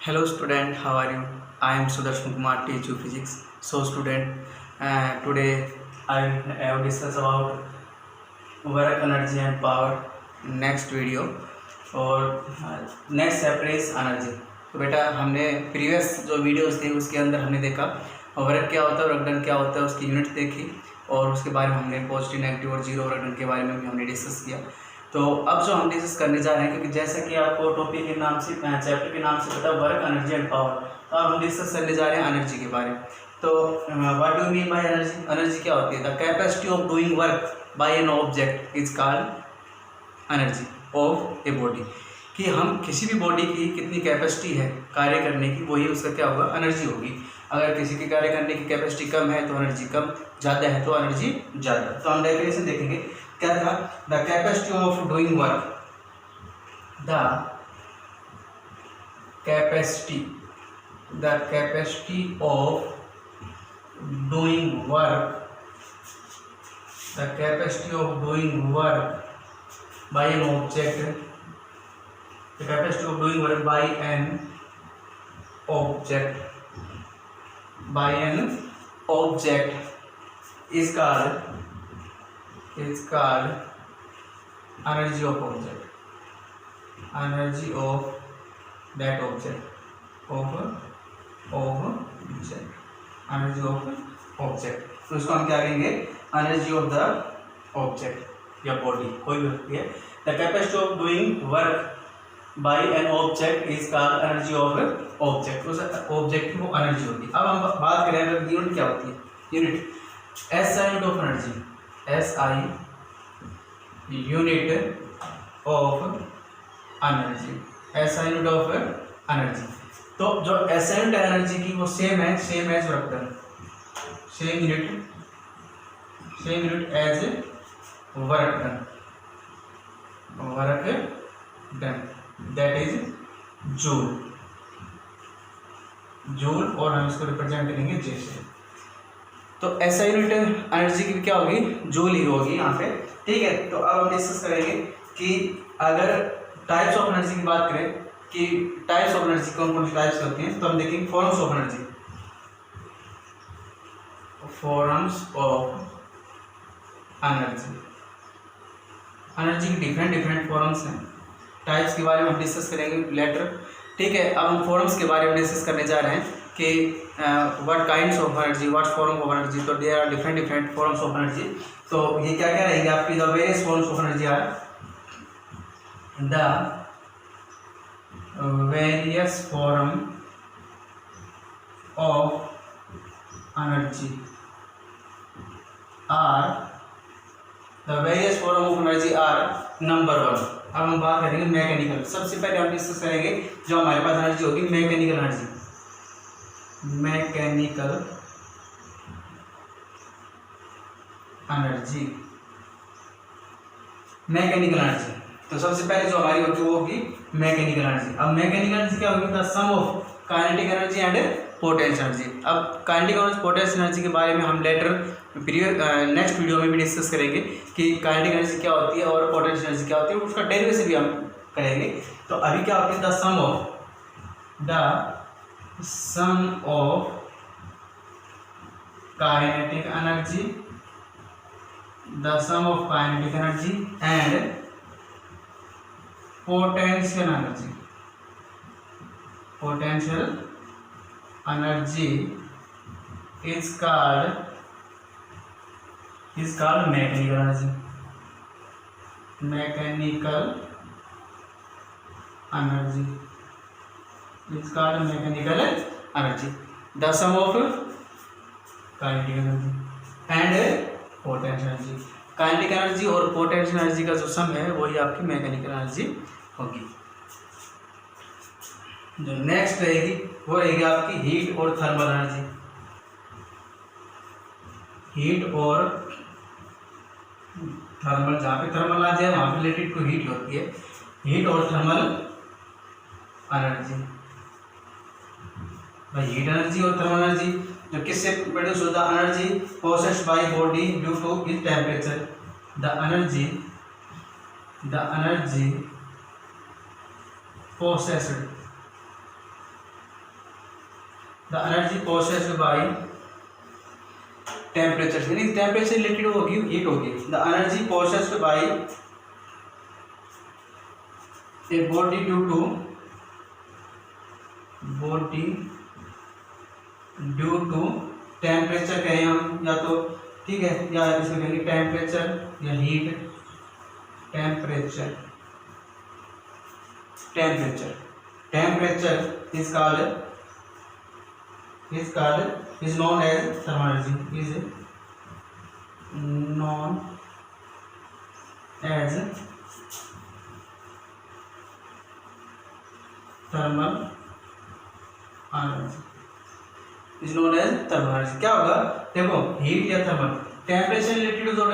Hello student, how are you? I am Sudarshan Kumar, teach you physics. So student, today I have discuss about work, energy and power. Next video और next chapter is energy. तो बेटा हमने previous जो videos थे उसके अंदर हमने देखा वर्क क्या होता है, वर्क डन क्या होता है, उसकी यूनिट देखी और उसके बारे में हमने पॉजिटिव, नेगेटिव और जीरो वर्क डन के बारे में भी हमने डिस्कस किया। तो अब जो हम डिस्कस करने जा रहे हैं, क्योंकि जैसा कि आपको टॉपिक के नाम से, चैप्टर के नाम से पता, वर्क, एनर्जी एंड पावर, तो अब हम डिस्कस करने जा रहे हैं एनर्जी के बारे में। तो what do mean by energy? Energy क्या होती है? The capacity of doing work by an object is called energy of a body. कि हम किसी भी बॉडी की कितनी कैपेसिटी है कार्य करने की, वही उसका क्या होगा, एनर्जी होगी। अगर किसी की कार्य करने की कैपेसिटी कम है तो एनर्जी कम, ज़्यादा है तो एनर्जी ज़्यादा। तो हम डेफिनेशन देखेंगे क्या था। The capacity of doing work, the capacity of doing work, the capacity of doing work by an object, the capacity of doing work by an object is called energy of object, energy of that object, energy of object। तो इसको हम क्या कहेंगे? Energy of the object या body, कोई भी होती है। The capacity of doing work by an object is called energy of object. उस ऑब्जेक्ट की वो एनर्जी होती है। अब हम बात करें अगर यूनिट क्या होती है, unit SI unit of energy, SI unit of energy, SI unit of energy. तो जो एसआई यूनिट एनर्जी की वो सेम है, same as work done, same unit as work done, that is joule, और हम इसको रिप्रेजेंट करेंगे जे से। तो ऐसा यूनिट एनर्जी की क्या होगी? जूल ही होगी यहाँ पे, ठीक है। तो अब हम डिस्कस करेंगे कि अगर टाइप्स ऑफ एनर्जी की बात करें कि टाइप्स ऑफ एनर्जी कौन कौन सी टाइप्स होती हैं, तो हम देखेंगे forms of energy, forms of energy. Energy की डिफरेंट फॉर्म्स हैं, टाइप्स के बारे में हम डिस्कस करेंगे लेटर, ठीक है। अब हम फॉर्म्स के बारे में डिस्कस करने जा रहे हैं कि what kinds of energy, what form of energy. तो there are different forms of energy. तो ये क्या क्या रहेंगे आपकी? The various forms of energy are, the various form of energy are, the various form of energy are number 1। अब हम बात करेंगे मैकेनिकल। सबसे पहले हम डिस्कस करेंगे जो हमारे पास एनर्जी होगी, mechanical energy, mechanical energy, mechanical energy. तो सबसे पहले जो हमारी होगी वो होगी मैकेनिकल एनर्जी। अब मैकेनिकल एनर्जी क्या होगी? The sum of kinetic energy and potential energy. अब काइनेटिक और पोटेंशियल एनर्जी के बारे में हम लेटर नेक्स्ट वीडियो में भी डिस्कस करेंगे कि काइनेटिक एनर्जी क्या होती है और पोटेंशियल एनर्जी क्या होती है, उसका डेरिवेशन भी हम करेंगे। तो अभी क्या होती है? The sum of kinetic energy, the sum of kinetic energy and potential energy, potential energy is called mechanical energy, mechanical energy is called mechanical energy, the sum of kinetic energy and potential energy। Kinetic energy और potential energy का जो सम है वही आपकी mechanical energy होगी। जो next रहेगी वो रहेगी आपकी हीट और थर्मल एनर्जी, हीट और थर्मल। जहाँ पे थर्मल आ जाए वहाँ पे रिलेटेड टू हीट होती है, हीट और थर्मल एनर्जी। भाई हीट एनर्जी और थर्मल एनर्जी जो किससे प्रोड्यूस होता है? Energy processed by body due to its temperature, the energy possessed the energy possessed by temperature, यानी टेम्परेचर रिलेटेड होगी, हीट होगी। The energy possessed by a body due to temperature कहें हम, या तो ठीक है, या इसमें कहेंगे टेम्परेचर या heat. Temperature is known as thermal energy, is known as thermal energy। क्या होगा, देखो हीट या थर्मल, टेम्परेचर रिलेटेड जो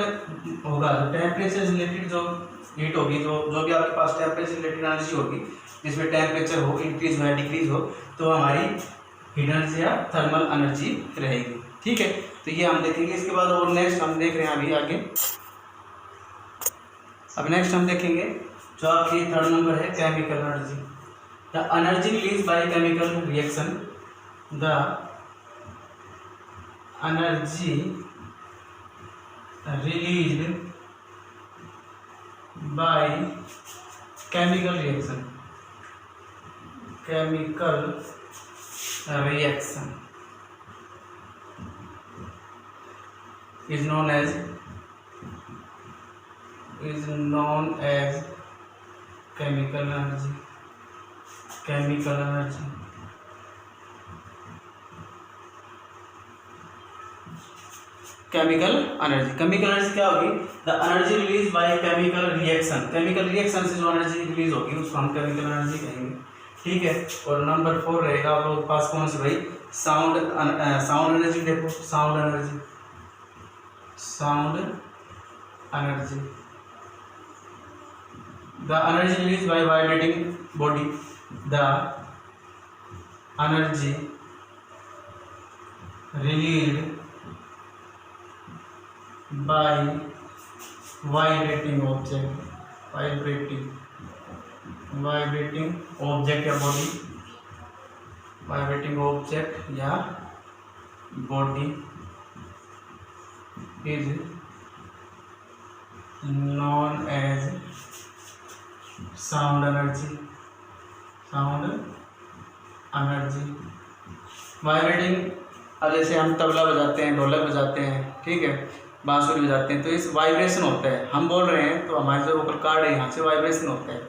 होगा, टेम्परेचर रिलेटेड जो हीट होगी, जो भी आपके पास टेम्परेचर रिलेटेड एनर्जी होगी, जिसमें टेम्परेचर हो, इंक्रीज हो या डिक्रीज हो, तो हमारी हीट एनर्जी या थर्मल एनर्जी रहेगी। ठीक है, तो ये हम देखेंगे। इसके बाद और नेक्स्ट हम देख रहे हैं अभी आगे। अब नेक्स्ट हम देखेंगे जो आपकी थर्ड नंबर है, chemical energy. The energy release by chemical reaction, the energy released by chemical reaction is known as chemical energy। chemical energy क्या होगी, the energy release by chemical reaction से जो एनर्जी रिलीज होगी उसको हम chemical energy कहेंगे। ठीक है, और नंबर 4 रहेगा आप लोगों के पास कौन सी भाई, साउंड एनर्जी। देखो sound energy the energy release by vibrating body, the energy released by vibrating object या body, is known as sound energy. Vibrating, अब जैसे हम तबला बजाते हैं, ढोलक बजाते हैं, ठीक है, बांसुरी बजाते हैं, तो इस वाइब्रेशन होता है। हम बोल रहे हैं तो हमारे जो वोकल कार्ड है यहाँ से वाइब्रेशन होता है,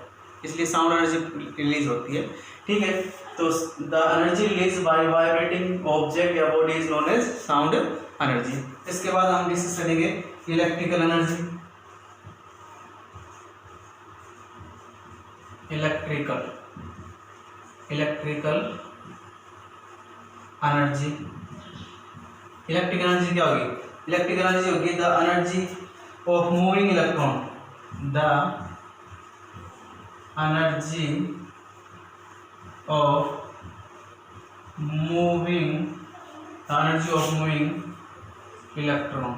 इसलिए साउंड एनर्जी रिलीज होती है। ठीक है, तो the energy release by vibrating object या body is known as sound energy. इसके बाद हम डिस्कस करेंगे इलेक्ट्रिकल एनर्जी। इलेक्ट्रिकल एनर्जी क्या होगी, इलेक्ट्रिकल एनर्जी होगी the energy of moving electron, the energy of moving electron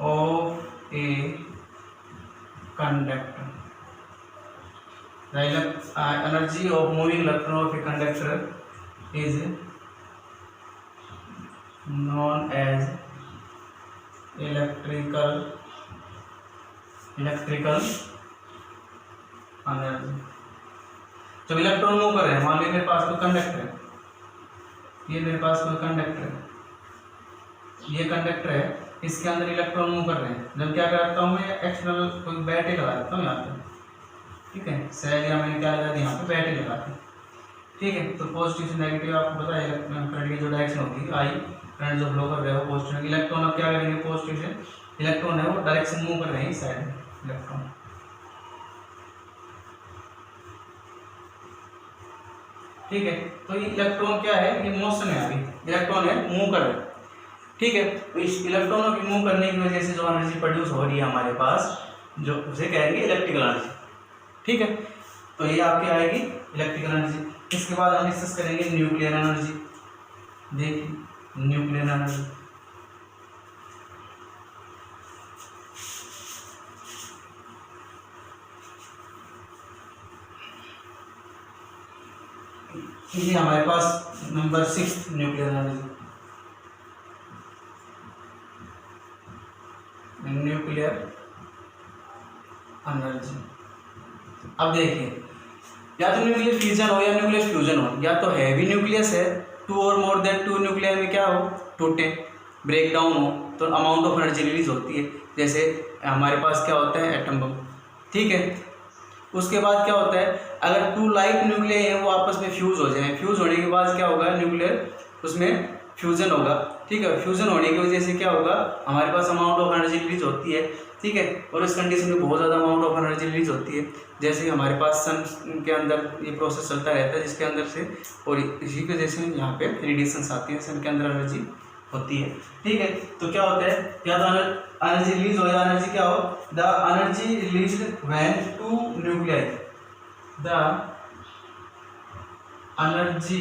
of a conductor. The energy of moving electron of a conductor is known as electrical energy। जब electron move कर रहे हैं, मान लीजिए मेरे पास कोई कंडक्टर है, ये मेरे पास कोई कंडक्टर है, ये कंडक्टर है, इसके अंदर इलेक्ट्रॉन मूव कर रहे हैं। जब क्या करता हूँ मैं, एक्सटर्नल कोई बैटरी लगा देता हूँ यहाँ पे, ठीक है, सहज या मैंने क्या लगा दी यहाँ पे, बैटरी लगा दी। ठीक है, तो पॉजिटिव से नेगेटिव आपको पता है करंट की जो डायरेक्शन होती है, आई करंट जो फ्लो कर रहा है वो पॉजिटिव। इलेक्ट्रॉन अब क्या करेंगे, पॉजिटिव से इलेक्ट्रॉन है वो डायरेक्शन मूव कर रहे हैं इस साइड में इलेक्ट्रॉन। ठीक है, तो ये इलेक्ट्रॉन क्या है, ये मोशन है, अभी इलेक्ट्रॉन है मूव कर रहे हैं। ठीक है, तो इस इलेक्ट्रॉनों की मूव करने की वजह से जो एनर्जी प्रोड्यूस हो रही है हमारे पास, जो उसे कहेंगे इलेक्ट्रिकल एनर्जी। ठीक है, तो ये आपकी आएगी इलेक्ट्रिकल एनर्जी। इसके बाद हम डिस्कस करेंगे न्यूक्लियर एनर्जी। देखिए न्यूक्लियर एनर्जी, ये हमारे पास number 6 nuclear energy. Nuclear energy, अब देखिए, या तो न्यूक्लियर फ्यूजन हो या न्यूक्लियर फ्यूजन हो, या तो हैवी न्यूक्लियस है, 2 और मोर देन 2 न्यूक्लियर में क्या हो, टूटे, ब्रेक डाउन हो, तो अमाउंट ऑफ एनर्जी रिलीज होती है। जैसे हमारे पास क्या होता है, एटम बम, ठीक है। उसके बाद क्या होता है, अगर 2 लाइट न्यूक्लियर हैं वो आपस में फ्यूज हो जाएं, फ्यूज होने के बाद क्या होगा, न्यूक्लियर उसमें फ्यूजन होगा, ठीक है। फ्यूजन होने की वजह से क्या होगा, हमारे पास अमाउंट ऑफ एनर्जी रिलीज होती है, ठीक है। और इस कंडीशन में बहुत ज़्यादा अमाउंट ऑफ एनर्जी रिलीज होती है। जैसे हमारे पास सन के अंदर ये प्रोसेस चलता रहता है, जिसके अंदर से, और इसी की वजह से यहाँ पे रेडिएशंस आती हैं, सन के अंदर एनर्जी होती है, ठीक है। तो क्या होता है, या तो एनर्जी रिलीज हो या एनर्जी क्या हो, the energy release when 2 nuclei, the energy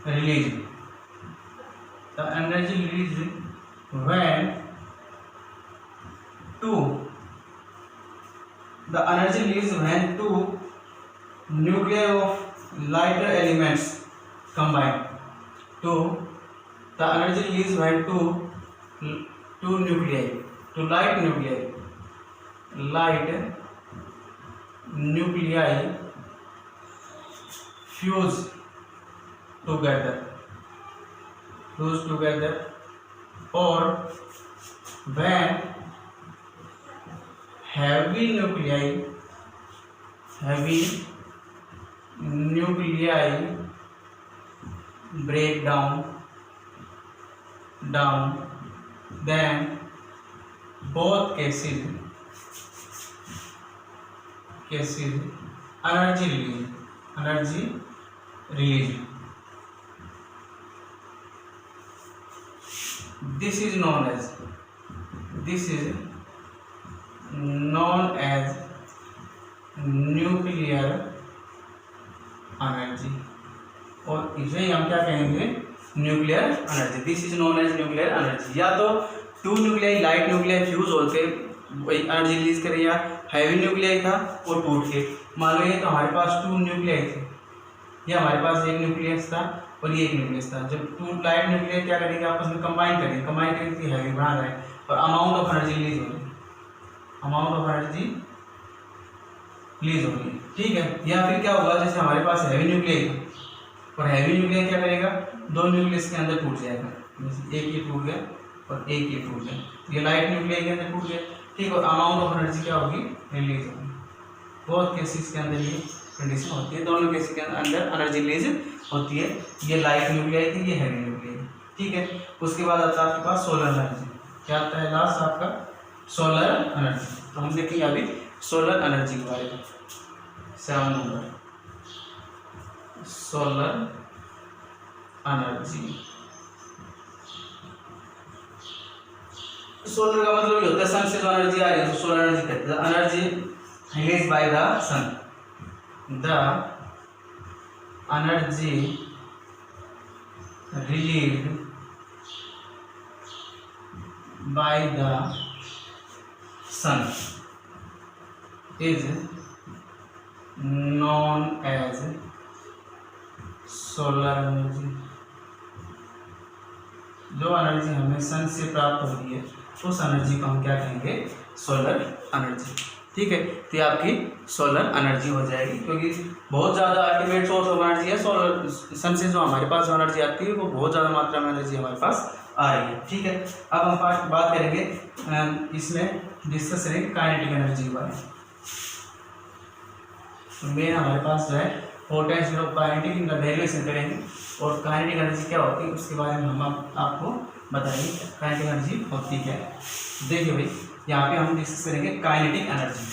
released, the energy released when 2 the energy released when 2 nuclei of lighter elements combine, to the energy released when 2 nuclei, 2 light nuclei fuse together, or when heavy nuclei break down, then both cases energy release. This is known as nuclear energy, और इसे हम क्या कहेंगे, nuclear energy. This is known as nuclear energy. या तो 2 nuclei light nuclei fuse होकर वही energy release करें, या हैवी न्यूक्लियाई था वो टूट के, मान लो ये तो हमारे पास 2 न्यूक्लियाई थे, ये हमारे पास एक न्यूक्लियस था और ये एक न्यूक्लियस था। जब 2 लाइट न्यूक्लियर क्या करेंगे, आपस में कंबाइन करेंगे, हैवी बना रहे हैं, और अमाउंट ऑफ एनर्जी रिलीज हो रही है, ठीक है। या फिर क्या होगा, जैसे हमारे पास हैवी न्यूक्लियर था, और हैवी न्यूक्लियर क्या करेगा, 2 न्यूक्लियस के अंदर टूट जाएगा, जैसे एक ये टूट गया और एक ये टूट गया, ये लाइट न्यूक्लियर के अंदर टूट गया, ठीक। और अमाउंट ऑफ एनर्जी क्या होगी, रिलीज होगी। बहुत केसेस के अंदर ये कंडीशन होती है, दोनों केस के अंदर एनर्जी रिलीज होती है। ये लाइट न्यूक्लियर थी, ये हैवी न्यूक्लियर, ठीक है। उसके बाद आता है आपके पास सोलर एनर्जी। क्या आता है लास्ट आपका, सोलर एनर्जी। तो हम देखेंगे अभी सोलर एनर्जी के बारे में। 7 नंबर, सोलर एनर्जी। सोलर का मतलब ये होता है सन से जो एनर्जी आ रही है, तो सोलर एनर्जी कहते हैं। Energy release by the sun, the energy released by the sun is known as solar energy। जो एनर्जी हमें सन से प्राप्त हो रही है उस एनर्जी को हम क्या कहेंगे, सोलर एनर्जी, ठीक है। तो ये आपकी सोलर एनर्जी हो जाएगी, क्योंकि बहुत ज़्यादा अल्टीमेट सोर्स ऑफ एनर्जी है सोलर, सन से जो हमारे पास जो एनर्जी आती है वो बहुत ज़्यादा मात्रा में एनर्जी हमारे पास आ रही है, ठीक है। अब हम बात करेंगे, इसमें डिस्कस करेंगे काइनेटिक एनर्जी के बारे में। मेन हमारे पास जो है पोटेंशियल ऑफ काइनेटिक, इनका डेरिवेशन करेंगे, और काइनेटिक एनर्जी क्या होती है उसके बारे में हम आपको बताएंगे काइनेटिक एनर्जी होती क्या है। देखिए भाई, यहाँ पे हम डिस्कस करेंगे काइनेटिक एनर्जी।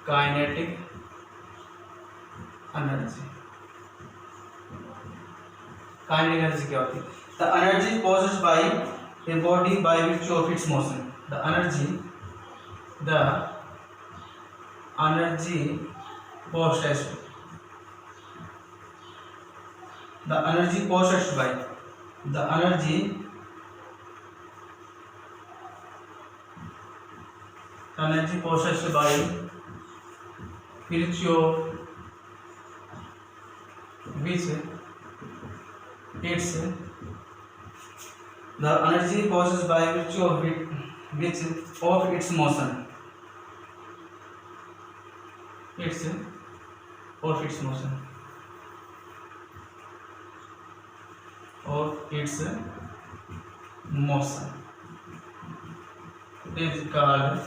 काइनेटिक एनर्जी क्या होती है, the energy possessed by a body by virtue of its motion। The energy possessed by the energy energy possessed by which the energy possessed by which of its motion, is called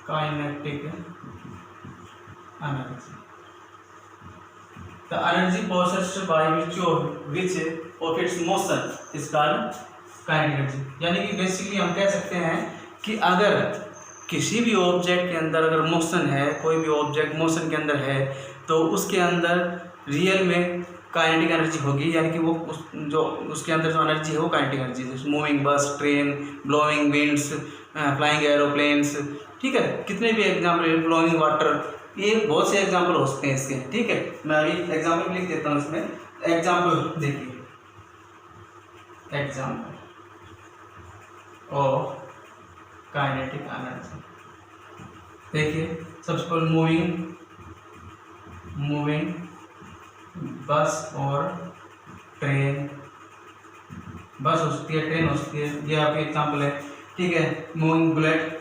kinetic energy. The energy possessed by which of its motion is called kinetic energy. यानी कि basically हम कह सकते हैं कि अगर किसी भी ऑब्जेक्ट के अंदर अगर मोशन है, कोई भी ऑब्जेक्ट मोशन के अंदर है, तो उसके अंदर रियल में काइनेटिक एनर्जी होगी, यानी कि वो जो उसके अंदर जो एनर्जी है वो काइनेटिक एनर्जी है। मूविंग बस, train, blowing winds, flying aeroplanes, ठीक है, कितने भी एग्जाम्पल, ब्लोइंग वाटर, ये बहुत से एग्जाम्पल हो सकते हैं इसके, ठीक है। मैं अभी एग्जाम्पल लिख देता हूँ इसमें। एग्जाम्पल देखिए, एग्जाम्पल ऑफ काइनेटिक एनर्जी देखिए, सबसे पहले मूविंग बस और ट्रेन, बस हो सकती है, ट्रेन हो सकती है, ये आपके एग्जाम्पल है, ठीक है। मूविंग बुलेट,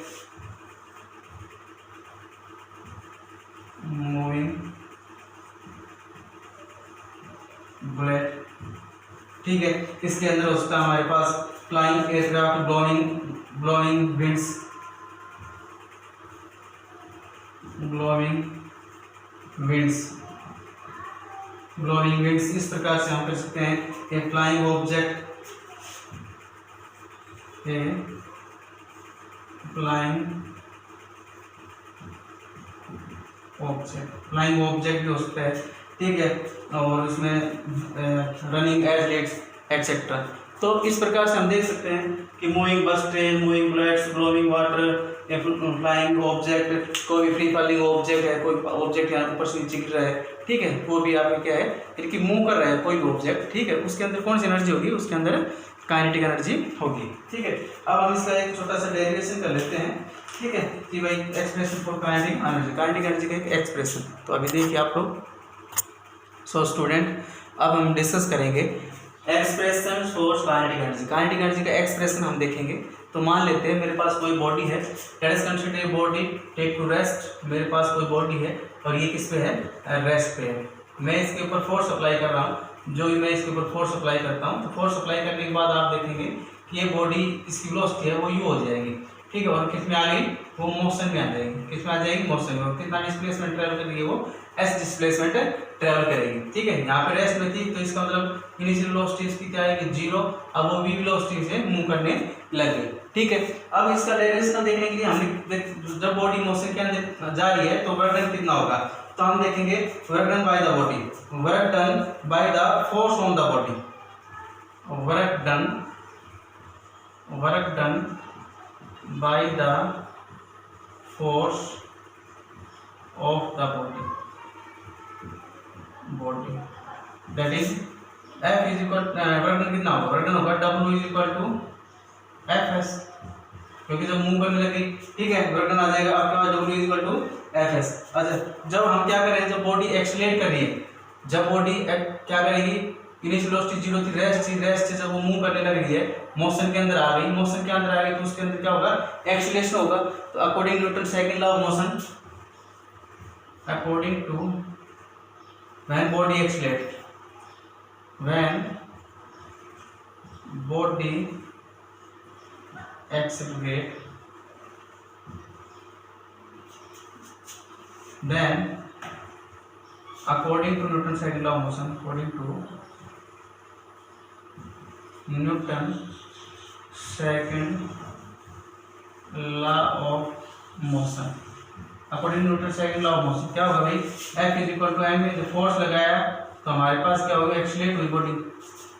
ठीक है। इसके अंदर हो सकता है हमारे पास फ्लाइंग एयरक्राफ्ट, ब्लोइंग विंड्स, इस प्रकार से हम कर सकते हैं कि फ्लाइंग ऑब्जेक्ट भी हो सकता है, ठीक है। और उसमें रनिंग एथलीट्स एक्सेट्रा। तो इस प्रकार से हम देख सकते हैं कि मूविंग बस, train, moving bullets, blowing water, flying object, कोई भी फ्री फॉलिंग ऑब्जेक्ट है, कोई ऑब्जेक्ट यहाँ ऊपर से नीचे गिर रहा है, ठीक है, वो भी आपका क्या है, यानी कि मूव कर रहा है कोई भी ऑब्जेक्ट, ठीक है, उसके अंदर कौन सी एनर्जी होगी, उसके अंदर काइनेटिक एनर्जी होगी, ठीक है। अब हम इसका एक छोटा सा डेरिवेशन कर लेते हैं, ठीक है, कि भाई एक्सप्रेशन फॉर काइनेटिक एनर्जी का एक एक्सप्रेशन। तो अभी देखिए आप लोग, सो स्टूडेंट, अब हम डिस्कस करेंगे expression for kinetic energy. Kinetic energy का एक्सप्रेशन हम देखेंगे। तो मान लेते हैं मेरे पास कोई बॉडी है, let us consider a body, take to rest. मेरे पास कोई बॉडी है और ये किस पे है, रेस्ट पे है। मैं इसके ऊपर फोर्स अप्लाई कर रहा हूँ, जो भी मैं इसके ऊपर फोर्स अप्लाई करता हूँ, तो फोर्स अप्लाई करने के बाद आप देखेंगे कि ये बॉडी, इसकी वेलोसिटी है वो यू हो जाएगी, ठीक है, और किस में आ गई, वो मोशन में आ जाएगी, किस में आ जाएगी, मोशन में। कितना डिस्प्लेसमेंट ट्रेवल करेगी, वो एस डिस्प्लेसमेंट ट्रेवल करेगी, ठीक है। यहाँ पे रेस्ट में थी, तो इसका मतलब इनिशियल वेलोसिटी इसकी क्या आएगी, 0। अब वो वी वेलोसिटी से मूव करने लग गई, ठीक है। अब इसका डायरेक्शन देखने के लिए हमने, जब बॉडी मोशन के अंदर जा रही है तो वर्क डन कितना होगा, तो हम देखेंगे work done by the body, work done by the force on the body, work done by the force of the body, that is F is equal, work done कितना होगा, वर्क डन होगा W is equal to Fs, क्योंकि जब move करने लगी, ठीक है, work done आ जाएगा आपके पास W is equal to Fs। अच्छा, जब हम क्या कर रहे हैं, जब बॉडी एक्सीलरेट कर रही है, जब बॉडी क्या करेगी, इनिशियल वेलोसिटी 0 थी, रेस्ट से जब वो मूव करने लग रही है, मोशन के अंदर आ गई, मोशन के अंदर आ गई, तो उसके अंदर क्या होगा, एक्सीलरेशन होगा। तो according Newton second law of motion, according to when body accelerate, then according to Newton's second law of motion, according to Newton's second law of motion, according to Newton's second law of motion क्या होगा भाई, F is equal to m में जो force लगाया तो हमारे पास क्या होगा, एक्सीलरेट हुई बॉडी,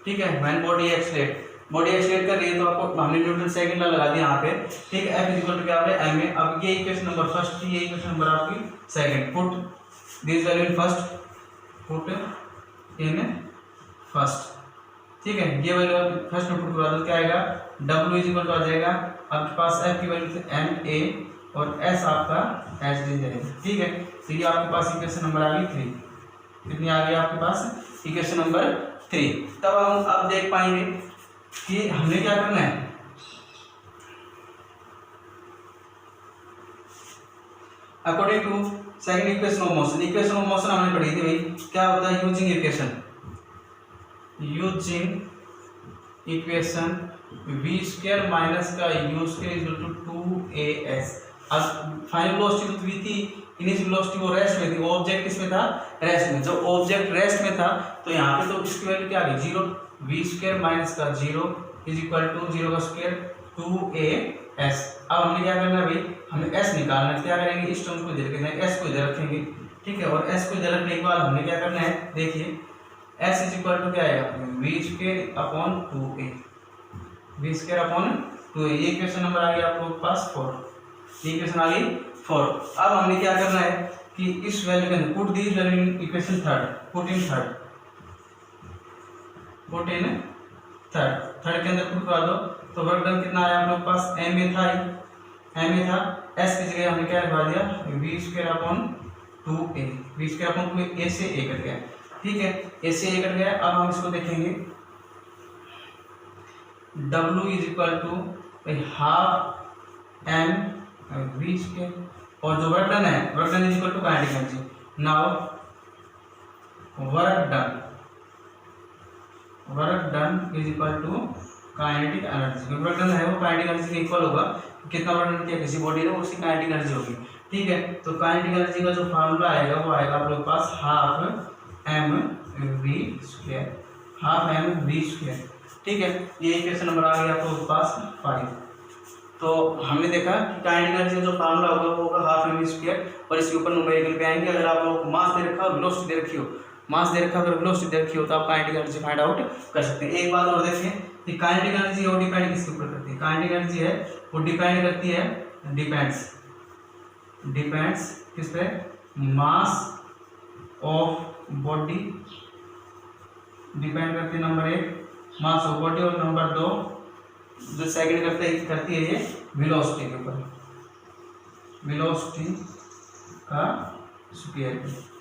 ठीक है। व्हेन बॉडी एक्सीलरेट कर रही है तो आपको हमने न्यूटन सेकंड लॉ लगा दिया यहाँ पे, ठीक है। F is equal to क्या होगा, m में। अब ये इक्वेशन नंबर फर्स्ट थी, ये इक्वेशन नंबर आपकी second, put this value in first, put in first, ठीक है। ये वैल्यू आप फर्स्ट में पुट करवा दो, क्या आएगा W इज इक्वल टू आ जाएगा आपके पास F की वैल्यू MA और S आपका एच डी जाएगा। ठीक है, तो ये आपके पास इक्वेशन नंबर आ गई 3। कितनी आ गई आपके पास इक्वेशन नंबर 3। तब हम अब देख पाएंगे कि हमने क्या करना है। According to second equation of motion, equation of motion हमने पढ़ी थी भाई, क्या होता है using equation v square minus का u square is equal to 2as। अब फाइनल वेलोसिटी तो v थी, इनिशियल वेलोसिटी वो रेस्ट में थी, वो ऑब्जेक्ट किसमें था रेस्ट में। जब ऑब्जेक्ट रेस्ट में था तो यहाँ पे तो इसकी वैल्यू क्या आ गई 0, v स्क्वायर माइनस का 0 इज इक्वल टू 0 का स्क्वायर 2as। अब हमने क्या करना है भाई, हमें s निकालना है। क्या करेंगे, इस टर्म को इधर रखेंगे, s को इधर रखेंगे। ठीक है, और s को इधर रखने के बाद हमने क्या करना है, देखिए s इज इक्वल टू क्या आएगा v square upon 2a, v square upon 2a। ये इक्वेशन नंबर आ गया आप लोगों के पास 4। ये इक्वेशन आ गई 4। अब हमने क्या करना है कि इस वैल्यू के अंदर put this value in equation third, put in third के अंदर पुट करा दो। तो वर्क डन कितना आया आप लोग के पास, ma था, s की जगह हमने क्या लिखवा दिया v square upon 2a, v square upon 2a, a से a कट गया। ठीक है, a से a कट गया। अब हम इसको देखेंगे w is equal to half m v square, और जो वर्क डन है, work done is equal to kinetic energy. Now work done is equal to kinetic energy. Work done है वो काइनेटिक एनर्जी के इक्वल होगा, कितना वर्क डन किया किसी बॉडी ने उसकी काइनेटिक एनर्जी होगी। ठीक है, तो काइनेटिक एनर्जी का जो फार्मूला आएगा वो आएगा आप लोग के पास half M V square, half M V square. ठीक है, ये इक्वेशन नंबर आ गया आप लोग के पास 5। तो हमने देखा कि काइनेटिक एनर्जी का जो फार्मूला होगा वो होगा हाफ एम वी स्क्वायर, और इसके ऊपर न्यूमेरिकल पे आएंगे। अगर आप लोग मास दे रखा हो, वेलोसिटी दे रखी हो, मास दे रखा अगर वेलोसिटी दे रखी हो तो आप काइनेटिक एनर्जी फाइंड आउट कर सकते हैं। एक बात और देखिए कि काइनेटिक एनर्जी वो डिपेंड किसके ऊपर करती है, काइनेटिक एनर्जी है वो डिपेंड करती है, डिपेंड्स किस पे, मास ऑफ बॉडी डिपेंड करती है, नंबर 1 मास ऑफ बॉडी, और नंबर 2 जो सेकंड करती है ये वेलोसिटी के ऊपर, वेलोसिटी का स्क्वायर।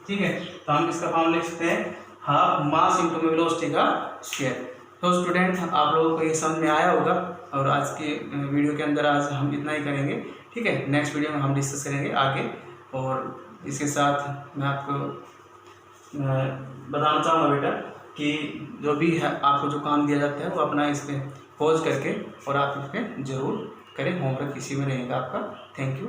ठीक है, तो हम इसका फॉर्मूला लिख सकते हैं हाफ मास इंटू वेलोसिटी का स्क्वायर। तो स्टूडेंट आप लोगों को ये समझ में आया होगा, और आज के वीडियो के अंदर आज हम इतना ही करेंगे। ठीक है, नेक्स्ट वीडियो में हम डिस्कस करेंगे आगे। और इसके साथ मैं आपको बताना चाहूँगा बेटा कि जो भी है आपको जो काम दिया जाता है वो अपना इस पर पॉज करके और आप इस पर ज़रूर करें, होमवर्क इसी में रहेगा आपका। Thank you.